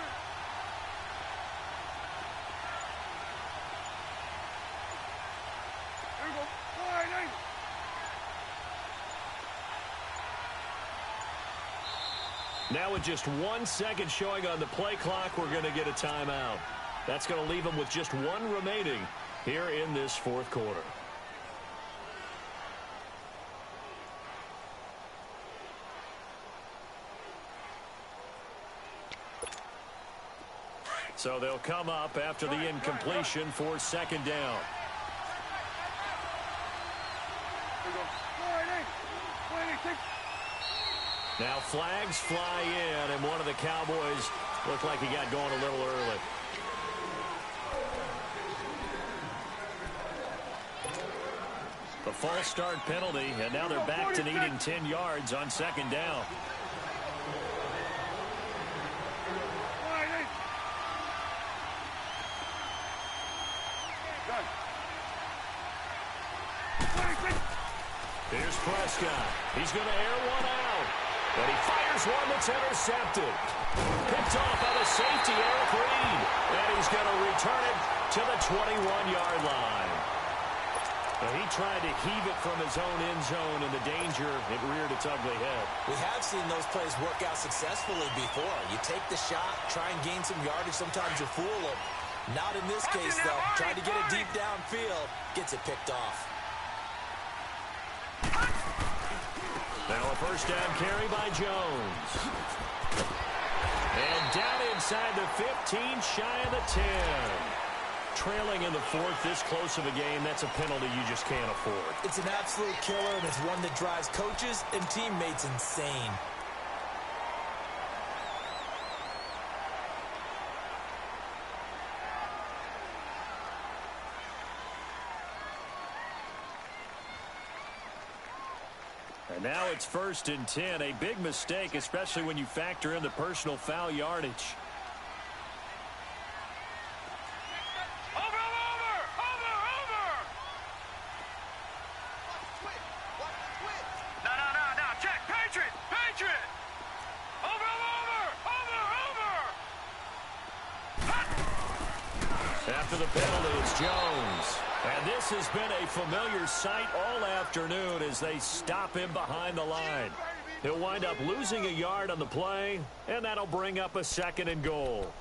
Now with just 1 second showing on the play clock, we're going to get a timeout. That's going to leave them with just 1 remaining here in this 4th quarter. So they'll come up after the incompletion for 2nd down. Now flags fly in, and one of the Cowboys looked like he got going a little early. The false start penalty, and now they're back to needing 10 yards on second down. Here's Prescott. He's going to air one out. But he fires one that's intercepted. Picked off by the safety, Eric Reed. And he's going to return it to the 21-yard line. Now, he tried to heave it from his own end zone, and the danger, it reared its ugly head. We have seen those plays work out successfully before. You take the shot, try and gain some yardage. Sometimes you fool them. Not in this case, though. Tried to get it deep downfield. Gets it picked off. Now a first down carry by Jones. And down inside the 15, shy of the 10. Trailing in the fourth, this close of a game, that's a penalty you just can't afford. It's an absolute killer, and it's one that drives coaches and teammates insane. And now it's 1st and 10, a big mistake, especially when you factor in the personal foul yardage. After the penalty, it's Jones. And this has been a familiar sight all afternoon as they stop him behind the line. He'll wind up losing a yard on the play, and that'll bring up a 2nd and goal.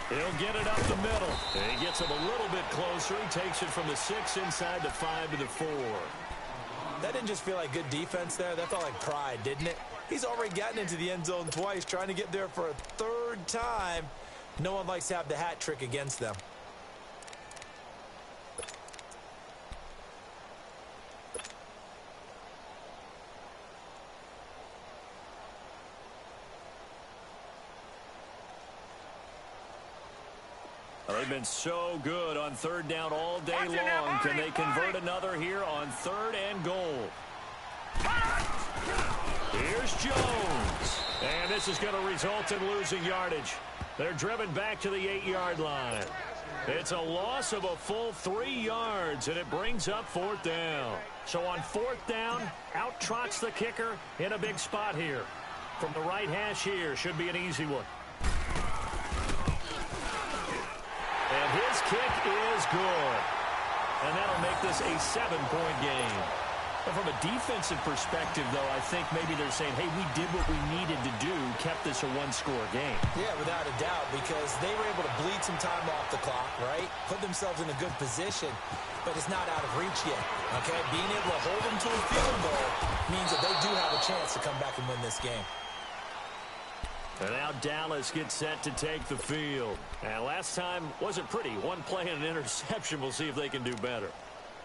He'll get it up the middle. And he gets him a little bit closer. He takes it from the 6 inside the 5 to the 4. That didn't just feel like good defense there. That felt like pride, didn't it? He's already gotten into the end zone twice, trying to get there for a 3rd time. No one likes to have the hat trick against them. They've been so good on 3rd down all day long. Can they convert another here on 3rd and goal? Here's Jones. And this is going to result in losing yardage. They're driven back to the 8-yard line. It's a loss of a full 3 yards, and it brings up 4th down. So on 4th down, out trots the kicker in a big spot here. From the right hash here, should be an easy one. And his kick is good. And that'll make this a 7-point game. And from a defensive perspective, though, I think maybe they're saying, hey, we did what we needed to do, kept this a 1-score game. Yeah, without a doubt, because they were able to bleed some time off the clock, right? Put themselves in a good position, but it's not out of reach yet, okay? Being able to hold them to a field goal means that they do have a chance to come back and win this game. And now Dallas gets set to take the field. And last time wasn't pretty. One play and an interception. We'll see if they can do better.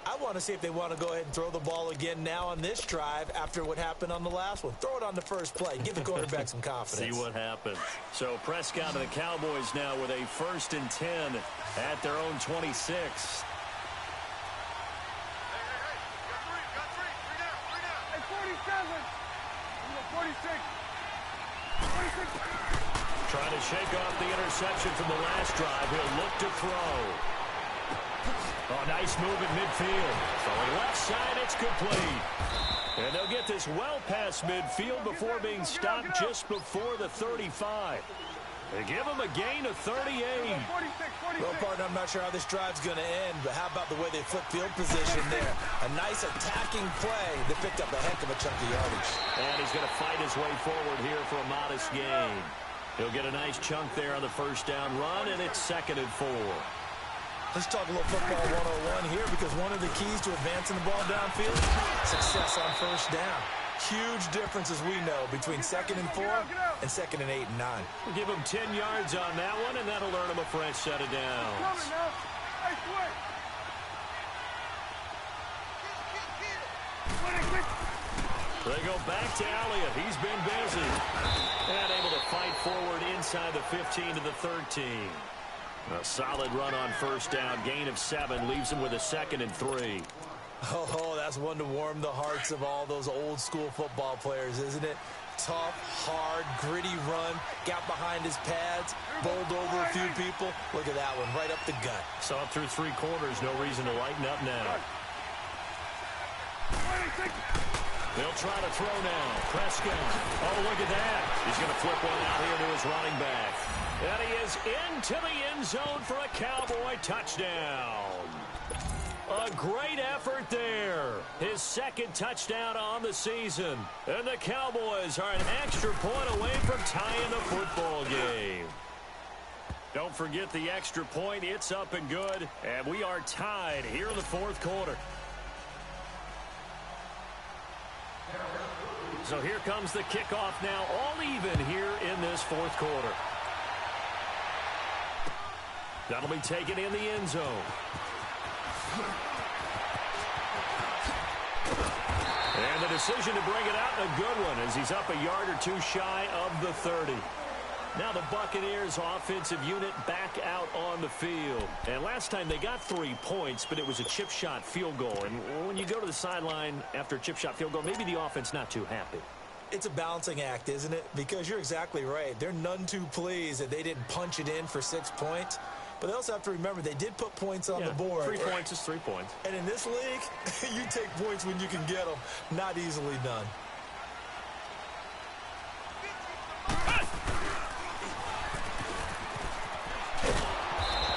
I want to see if they want to go ahead and throw the ball again now on this drive after what happened on the last one. Throw it on the first play. Give the quarterback some confidence. See what happens. So Prescott and the Cowboys now with a 1st and 10 at their own 26. Hey, got three down. Hey, 47. 46. Trying to shake off the interception from the last drive. He'll look to throw. Oh, nice move at midfield. Throwing left side, it's complete. And they'll get this well past midfield before being stopped just before the 35. They give him a gain of 38. 46. Well, partner, I'm not sure how this drive's going to end, but how about the way they flip field position there? A nice attacking play that picked up a heck of a chunk of yardage. And he's going to fight his way forward here for a modest gain. He'll get a nice chunk there on the first down run, and it's 2nd and 4. Let's talk a little football 101 here, because one of the keys to advancing the ball downfield, success on first down. Huge difference, as we know, between 2nd and 4 and 2nd and 8 and 9. We'll give him 10 yards on that one, and that'll earn him a fresh set of downs. They go back to Elliott. He's been busy. And able to fight forward inside the 15 to the 13. A solid run on first down. Gain of 7 leaves him with a 2nd and 3. Oh, that's one to warm the hearts of all those old school football players, isn't it? Tough, hard, gritty run. Got behind his pads. Bowled over a few people. Look at that one, right up the gut. Saw it through 3 quarters. No reason to lighten up now. They'll try to throw now. Prescott. Oh, look at that. He's going to flip one out here to his running back. And he is into the end zone for a Cowboy touchdown. A great effort there. His 2nd touchdown on the season. And the Cowboys are an extra point away from tying the football game. Don't forget the extra point. It's up and good. And we are tied here in the 4th quarter. So here comes the kickoff now, all even here in this 4th quarter. That'll be taken in the end zone. And the decision to bring it out, a good one, as he's up a yard or 2 shy of the 30. Now the Buccaneers offensive unit back out on the field. And last time they got 3 points, but it was a chip shot field goal. And when you go to the sideline after a chip shot field goal, maybe the offense not too happy. It's a balancing act, isn't it? Because you're exactly right. They're none too pleased that they didn't punch it in for 6 points. But they also have to remember they did put points on the board. 3 points is 3 points. And in this league, you take points when you can get them. Not easily done.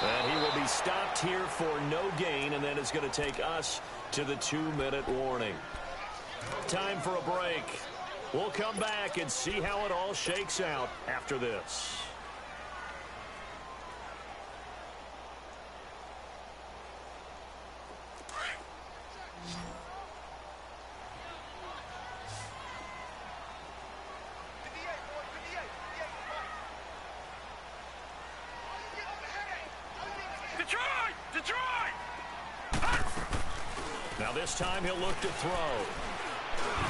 And he will be stopped here for no gain, and then it's going to take us to the 2-minute warning. Time for a break. We'll come back and see how it all shakes out after this. Now this time he'll look to throw.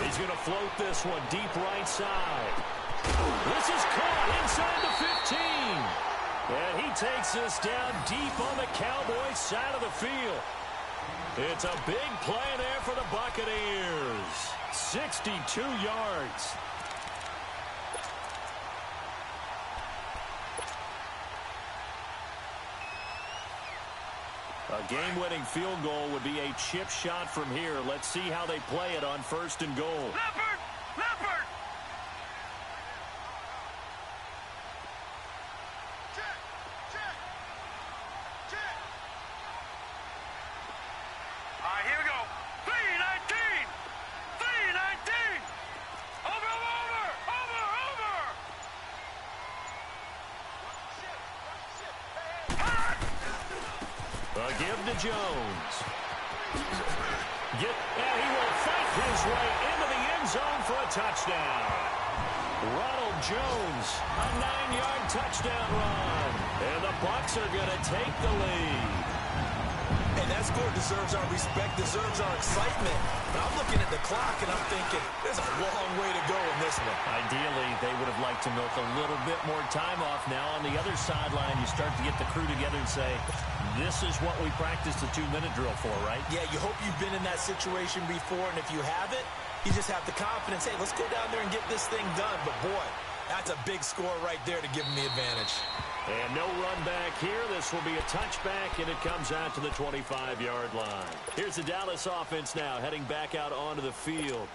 He's going to float this one deep right side. This is caught inside the 15. And he takes this down deep on the Cowboys side of the field. It's a big play there for the Buccaneers. 62 yards. A game-winning field goal would be a chip shot from here. Let's see how they play it on 1st and goal. Leopard! Leopard! Check! Check! Check! All right, here we go. 3-19! 3-19! Over! Give to Jones. And he will fight his way into the end zone for a touchdown. Ronald Jones, a 9-yard touchdown run. And the Bucs are going to take the lead. And that score deserves our respect, deserves our excitement. But I'm looking at the clock and I'm thinking, there's a long way to go in this one. Ideally, they would have liked to milk a little bit more time off. Now on the other sideline, you start to get the crew together and say, this is what we practiced the 2-minute drill for, right? Yeah, you hope you've been in that situation before, and if you haven't, you just have the confidence, hey, let's go down there and get this thing done. But boy, that's a big score right there to give them the advantage. And no run back here. This will be a touchback, and it comes out to the 25-yard line. Here's the Dallas offense now, heading back out onto the field.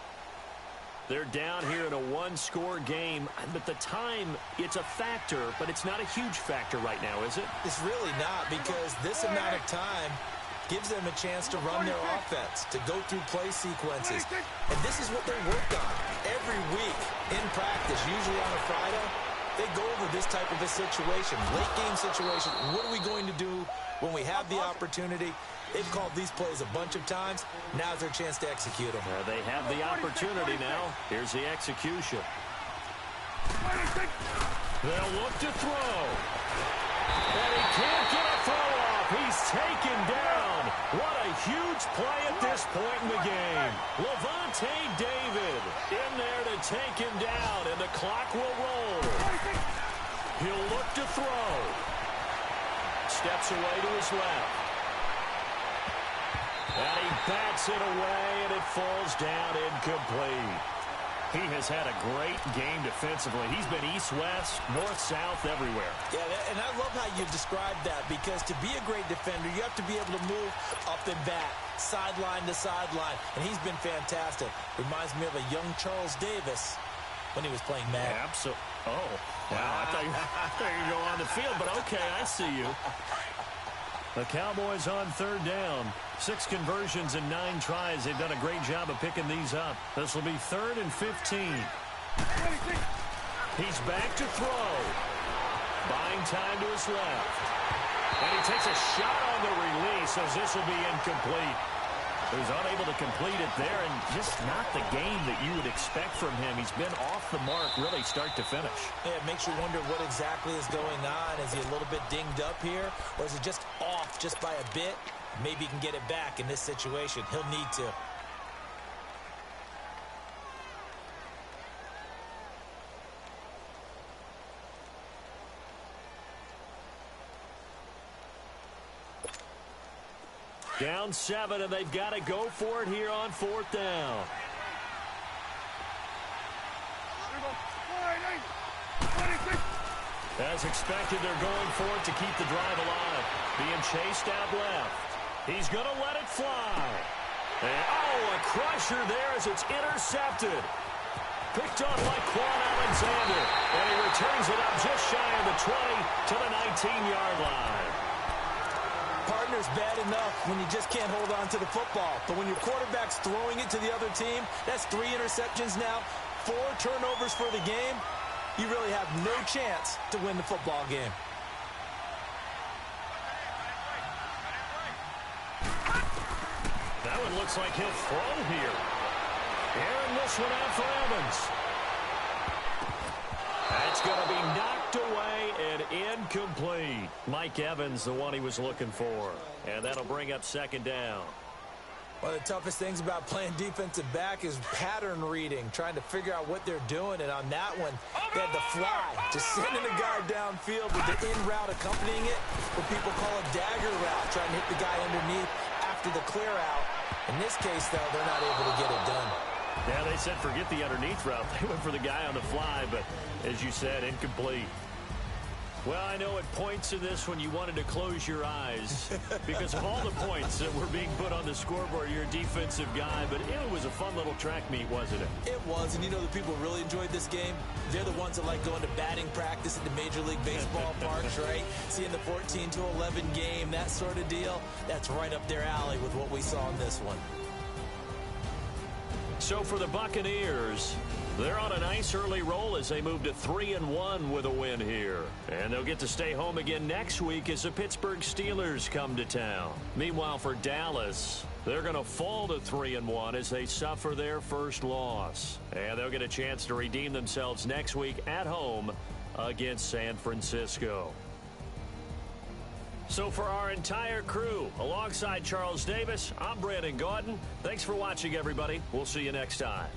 They're down here in a one-score game, but the time, it's a factor, but it's not a huge factor right now, is it? It's really not, because this amount of time gives them a chance to run their offense, to go through play sequences. And this is what they work on every week in practice, usually on a Friday. They go over this type of a situation, late-game situation. What are we going to do when we have the opportunity? They've called these plays a bunch of times. Now's their chance to execute them. They have the opportunity now. Here's the execution. They'll look to throw. And he can't get a throw off. He's taken down. What a huge play at this point in the game. Levante David in there to take him down, and the clock will roll. He'll look to throw. Steps away to his left. And he bats it away, and it falls down incomplete. He has had a great game defensively. He's been east-west, north-south, everywhere. Yeah, and I love how you described that, because to be a great defender, you have to be able to move up and back, sideline to sideline, and he's been fantastic. Reminds me of a young Charles Davis when he was playing Madden. Yeah, absolutely. Oh, wow, I thought you were going to go on the field, but okay, I see you. The Cowboys on third down. 6 conversions and 9 tries. They've done a great job of picking these up. This will be 3rd and 15. He's back to throw. Buying time to his left. And he takes a shot on the release as this will be incomplete. He was unable to complete it there, and just not the game that you would expect from him. He's been off the mark really start to finish. Yeah, it makes you wonder what exactly is going on. Is he a little bit dinged up here, or is it just off just by a bit? Maybe he can get it back in this situation. He'll need to. Down 7, and they've got to go for it here on 4th down. As expected, they're going for it to keep the drive alive. Being chased out left. He's going to let it fly. And, oh, a crusher there as it's intercepted. Picked off by Quan Alexander. And he returns it up just shy of the 20 to the 19-yard line. Partner's bad enough when you just can't hold on to the football. But when your quarterback's throwing it to the other team, that's 3 interceptions now, 4 turnovers for the game. You really have no chance to win the football game. That one looks like he'll throw here. Airing this one out for Evans. That's going to be knocked away and incomplete. Mike Evans, the one he was looking for. And that'll bring up 2nd down. One of the toughest things about playing defensive back is pattern reading, trying to figure out what they're doing. And on that one, they had the fly, just sending a guy downfield with the in route accompanying it, what people call a dagger route, trying to hit the guy underneath after the clear out. In this case, though, they're not able to get it done. Yeah, they said forget the underneath route. They went for the guy on the fly, but as you said, incomplete. Well, I know at points in this when you wanted to close your eyes because of all the points that were being put on the scoreboard. You're a defensive guy, but it was a fun little track meet, wasn't it? It was, and you know the people who really enjoyed this game? They're the ones that like going to batting practice at the Major League Baseball parks, right? Seeing the 14-11 game, that sort of deal. That's right up their alley with what we saw in this one. So for the Buccaneers, they're on a nice early roll as they move to 3-1 with a win here. And they'll get to stay home again next week as the Pittsburgh Steelers come to town. Meanwhile, for Dallas, they're going to fall to 3-1 as they suffer their first loss. And they'll get a chance to redeem themselves next week at home against San Francisco. So for our entire crew, alongside Charles Davis, I'm Brandon Gaudin. Thanks for watching, everybody. We'll see you next time.